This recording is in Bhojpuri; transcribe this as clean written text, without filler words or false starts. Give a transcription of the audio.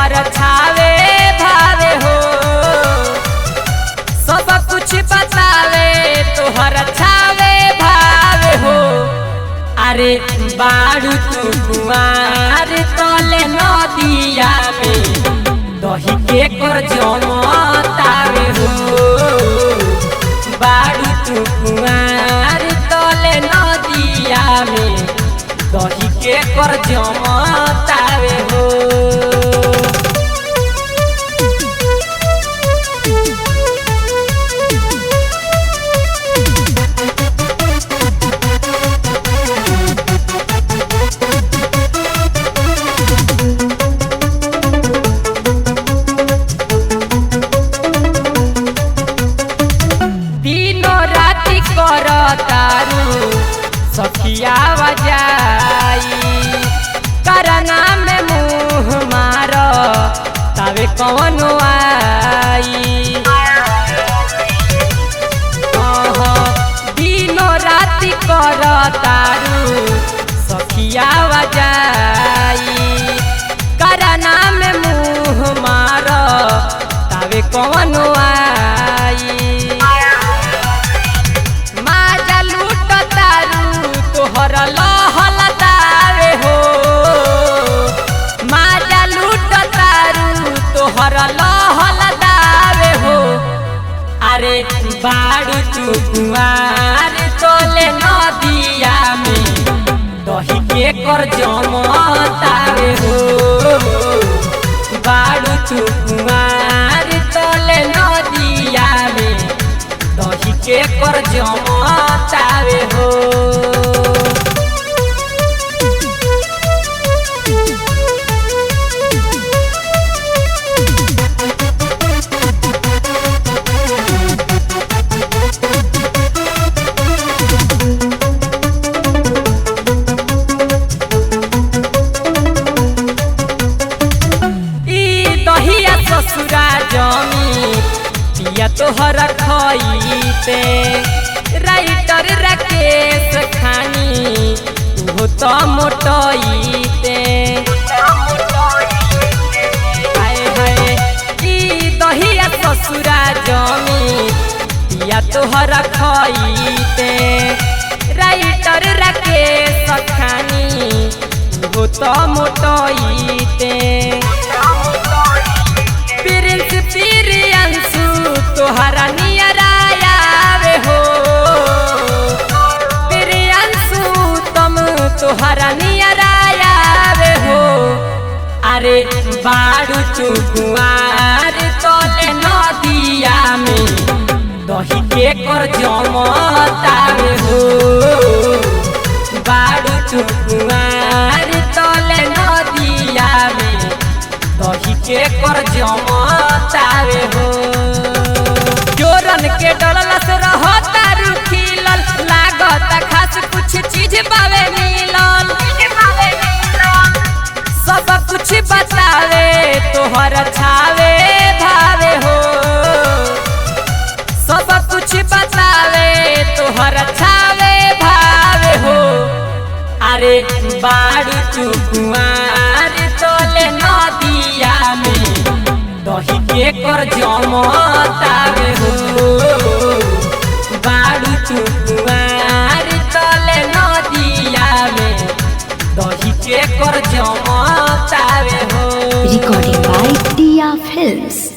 तोहर छावे भावे हो, सब कुछ बतावे तोहर छावे भावे हो। अरे बारू तू कुआर तले नदिया में दही के कर जमतावे हो, बारू तू कुआर तले नदिया में दही के कर जमतावे हो। तारू सखिया बजाई करना में मुँह मार तबे कौन आई। दिनों राति कर तारू सखिया बजाई करना में मुँह मार तबे कौन आई। तोहर लहल तारे हो माजा लूट तारू तोहर लहल तारे हो। अरे बारू तू कुआर तोले नदिया में दही के कर जमतावे हो, बारू तू कुआर तोले नदिया में दही के कर जमतावे हो। ससुरा जमी पिया तोहर खईते राइटर राकेश खानी तू तो मोटईते। हाय हाय ई दहिया ससुरा जमी पिया तोहर खईते राइटर राकेश खानी तू तो मोटईते। तोहरा नियरायावे हो प्रियंसु तुम तोहरा नियरायावे हो। अरे बारू तू कुआर तले नदिया में दही के कर जमतावे हो, बारू तू कुआर तले नदिया में दही के कर जमतावे हो। जोरन के डलला से रहता रुखिलल लागत खास कुछ चीज बावे मिलल, सब कुछ बतावे तोहर छावे भावे हो, सब कुछ बतावे तोहर छावे भावे हो। अरे बारू तू कुआर तोले नदिया में दही के कर जमतावे हो, बारू तू कुआर तले नदिया में दही के कर जमतावे हो। Recording by Dia Films।